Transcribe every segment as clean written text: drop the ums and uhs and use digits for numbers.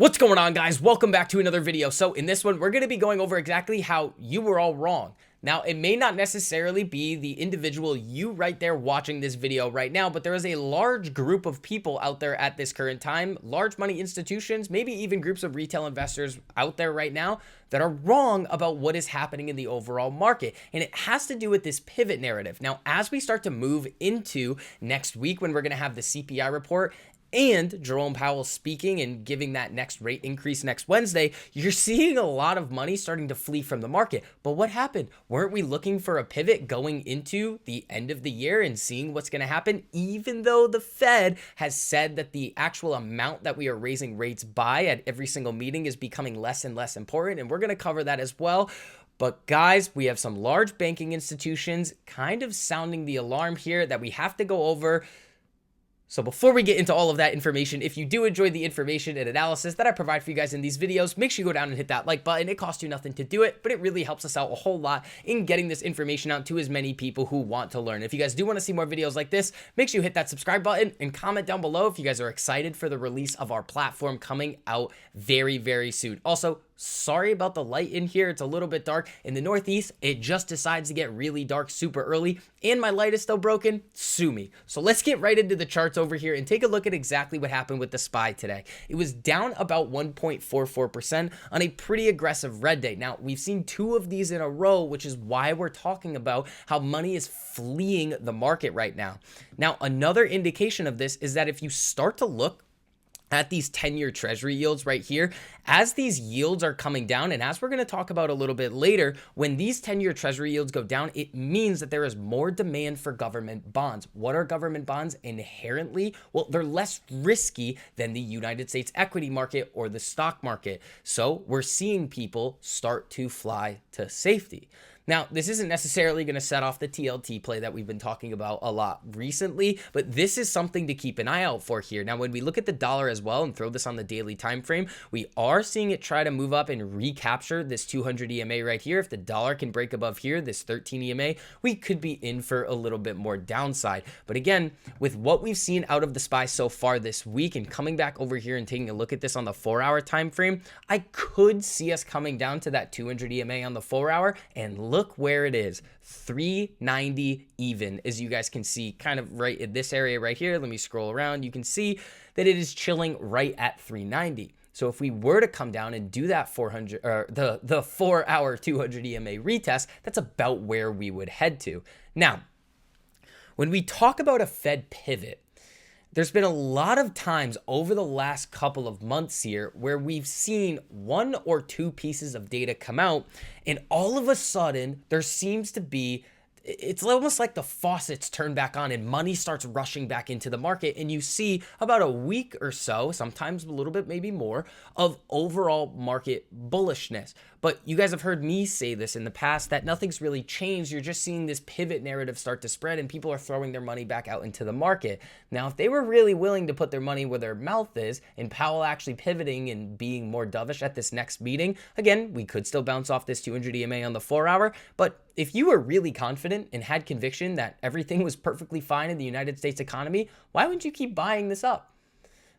What's going on, guys? Welcome back to another video. So in this one, we're going to be going over exactly how you were all wrong. Now, it may not necessarily be the individual you right there watching this video right now, but there is a large group of people out there at this current time, large money institutions, maybe even groups of retail investors out there right now that are wrong about what is happening in the overall market. And it has to do with this pivot narrative. Now, as we start to move into next week when we're going to have the CPI report, and Jerome Powell speaking and giving that next rate increase next Wednesday, you're seeing a lot of money starting to flee from the market. But what happened? Weren't we looking for a pivot going into the end of the year and seeing what's going to happen? Even though the Fed has said that the actual amount that we are raising rates by at every single meeting is becoming less and less important. And we're going to cover that as well. But guys, we have some large banking institutions kind of sounding the alarm here that we have to go over. So before we get into all of that information, if you do enjoy the information and analysis that I provide for you guys in these videos, make sure you go down and hit that like button. It costs you nothing to do it, but it really helps us out a whole lot in getting this information out to as many people who want to learn. If you guys do want to see more videos like this, make sure you hit that subscribe button and comment down below if you guys are excited for the release of our platform coming out very, very soon. Also, sorry about the light in here. It's a little bit dark. In the Northeast, it just decides to get really dark super early, and my light is still broken. Sue me. So let's get right into the charts over here and take a look at exactly what happened with the SPY today. It was down about 1.44% on a pretty aggressive red day. Now, we've seen two of these in a row, which is why we're talking about how money is fleeing the market right now. Now, another indication of this is that if you start to look at these 10-year treasury yields right here, as these yields are coming down, and as we're going to talk about a little bit later, when these 10-year treasury yields go down, it means that there is more demand for government bonds. What are government bonds inherently? Well, they're less risky than the United States equity market or the stock market. So we're seeing people start to fly to safety. Now, this isn't necessarily going to set off the TLT play that we've been talking about a lot recently, but this is something to keep an eye out for here. Now, when we look at the dollar as well and throw this on the daily time frame, we are seeing it try to move up and recapture this 200 EMA right here. If the dollar can break above here, this 13 EMA, we could be in for a little bit more downside. But again, with what we've seen out of the SPY so far this week and coming back over here and taking a look at this on the 4-hour time frame, I could see us coming down to that 200 EMA on the 4-hour, and look where it is, 390 even, as you guys can see kind of right in this area right here. Let me scroll around. You can see that it is chilling right at 390. So if we were to come down and do that 400 or the 4-hour 200 EMA retest, that's about where we would head to. Now, when we talk about a Fed pivot, there's been a lot of times over the last couple of months here where we've seen one or two pieces of data come out, and all of a sudden there seems to be, it's almost like the faucets turn back on and money starts rushing back into the market, and you see about a week or so, sometimes a little bit maybe more, of overall market bullishness. But you guys have heard me say this in the past, that nothing's really changed. You're just seeing this pivot narrative start to spread, and people are throwing their money back out into the market. Now, if they were really willing to put their money where their mouth is, and Powell actually pivoting and being more dovish at this next meeting, again, we could still bounce off this 200 EMA on the 4-hour. But if you were really confident and had conviction that everything was perfectly fine in the United States economy, why wouldn't you keep buying this up?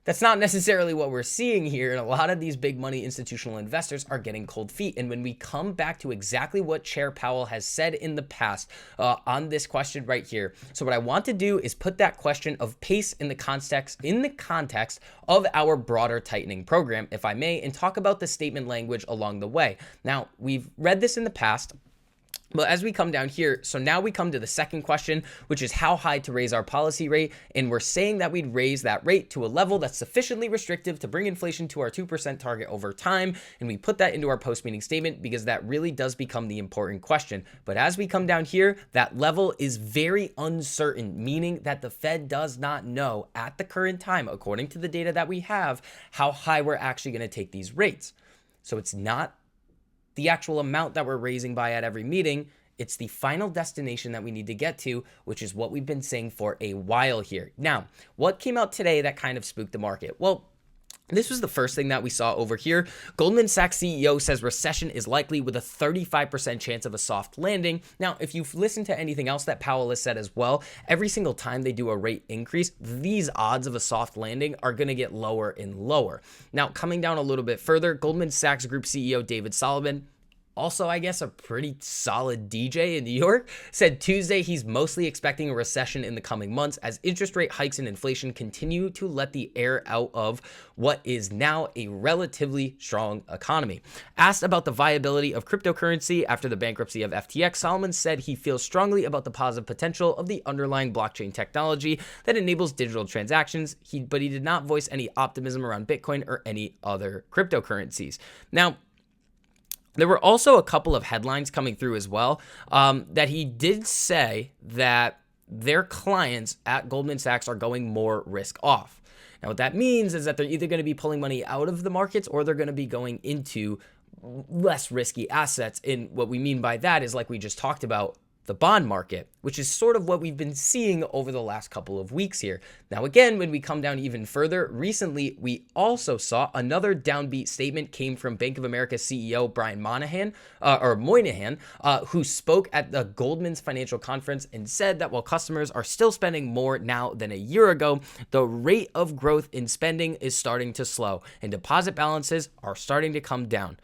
That's not necessarily what we're seeing here, and a lot of these big money institutional investors are getting cold feet. And when we come back to exactly what Chair Powell has said in the past on this question right here, so what I want to do is put that question of pace in the context of our broader tightening program, if I may, and talk about the statement language along the way. Now, we've read this in the past, but as we come down here, so now we come to the second question, which is how high to raise our policy rate. And we're saying that we'd raise that rate to a level that's sufficiently restrictive to bring inflation to our 2% target over time. And we put that into our post-meeting statement because that really does become the important question. But as we come down here, that level is very uncertain, meaning that the Fed does not know at the current time, according to the data that we have, how high we're actually going to take these rates. So it's not the actual amount that we're raising by at every meeting. It's the final destination that we need to get to, which is what we've been saying for a while here. Now, what came out today that kind of spooked the market? Well, This was the first thing that we saw over here. Goldman Sachs CEO says recession is likely with a 35% chance of a soft landing. Now, if you've listened to anything else that Powell has said as well, every single time they do a rate increase, these odds of a soft landing are going to get lower and lower. Now, coming down a little bit further, Goldman Sachs Group CEO David Solomon, also, I guess, a pretty solid DJ in New York, said Tuesday he's mostly expecting a recession in the coming months as interest rate hikes and inflation continue to let the air out of what is now a relatively strong economy. Asked about the viability of cryptocurrency after the bankruptcy of FTX, Solomon said he feels strongly about the positive potential of the underlying blockchain technology that enables digital transactions, but he did not voice any optimism around Bitcoin or any other cryptocurrencies. Now, there were also a couple of headlines coming through as well that he did say that their clients at Goldman Sachs are going more risk off. Now, what that means is that they're either going to be pulling money out of the markets or they're going to be going into less risky assets. And what we mean by that is, like we just talked about, the bond market, which is sort of what we've been seeing over the last couple of weeks here. Now, again, when we come down even further, recently, we also saw another downbeat statement came from Bank of America CEO Brian Moynihan, who spoke at the Goldman's financial conference and said that while customers are still spending more now than a year ago, the rate of growth in spending is starting to slow and deposit balances are starting to come down.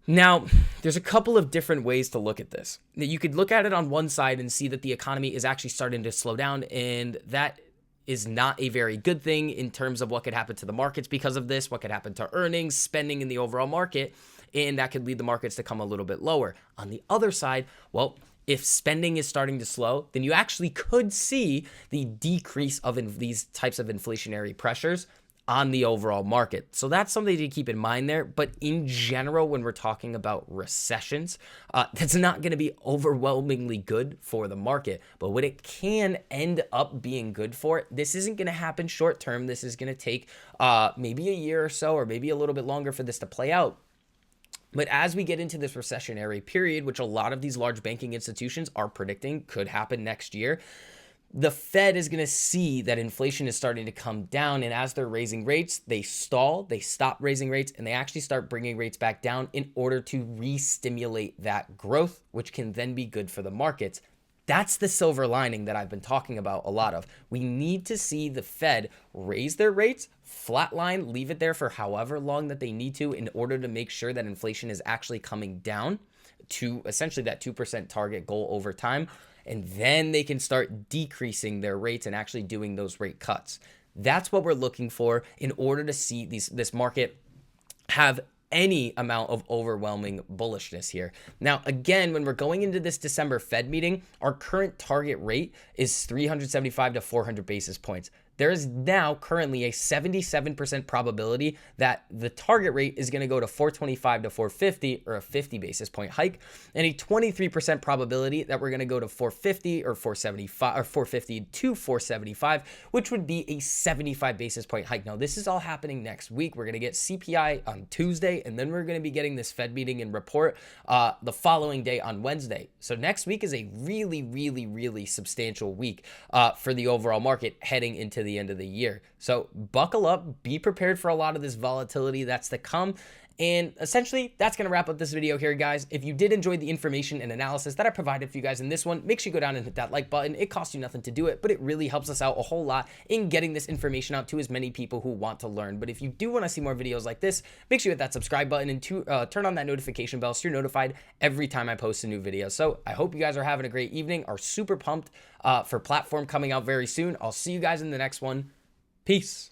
Now, there's a couple of different ways to look at this. You could look at it on one side and see that the economy is actually starting to slow down, and that is not a very good thing in terms of what could happen to the markets because of this, what could happen to earnings, spending in the overall market, and that could lead the markets to come a little bit lower. On the other side, well, if spending is starting to slow, then you actually could see the decrease of these types of inflationary pressures on the overall market. So that's something to keep in mind there. But in general, when we're talking about recessions, that's not going to be overwhelmingly good for the market. But what it can end up being good for, this isn't going to happen short term. This is going to take maybe a year or so, or maybe a little bit longer for this to play out. But as we get into this recessionary period, which a lot of these large banking institutions are predicting could happen next year, the Fed is going to see that inflation is starting to come down, and as they're raising rates, they stall, they stop raising rates, and they actually start bringing rates back down in order to re-stimulate that growth, which can then be good for the markets. That's the silver lining that I've been talking about a lot of. We need to see the Fed raise their rates, flatline, leave it there for however long that they need to in order to make sure that inflation is actually coming down to essentially that 2% target goal over time. And then they can start decreasing their rates and actually doing those rate cuts. That's what we're looking for in order to see this market have any amount of overwhelming bullishness here. Now, again, when we're going into this December Fed meeting, our current target rate is 375 to 400 basis points. There is now currently a 77% probability that the target rate is going to go to 425 to 450, or a 50 basis point hike, and a 23% probability that we're going to go to 450 or 475 or 450 to 475, which would be a 75 basis point hike. Now, this is all happening next week. We're going to get CPI on Tuesday, and then we're going to be getting this Fed meeting and report the following day on Wednesday. So next week is a really, really, really substantial week for the overall market heading into the end of the year. So buckle up, be prepared for a lot of this volatility that's to come. And essentially, that's going to wrap up this video here, guys. If you did enjoy the information and analysis that I provided for you guys in this one, make sure you go down and hit that like button. It costs you nothing to do it, but it really helps us out a whole lot in getting this information out to as many people who want to learn. But if you do want to see more videos like this, make sure you hit that subscribe button and turn on that notification bell so you're notified every time I post a new video. So I hope you guys are having a great evening, are super pumped for platform coming out very soon. I'll see you guys in the next one. Peace.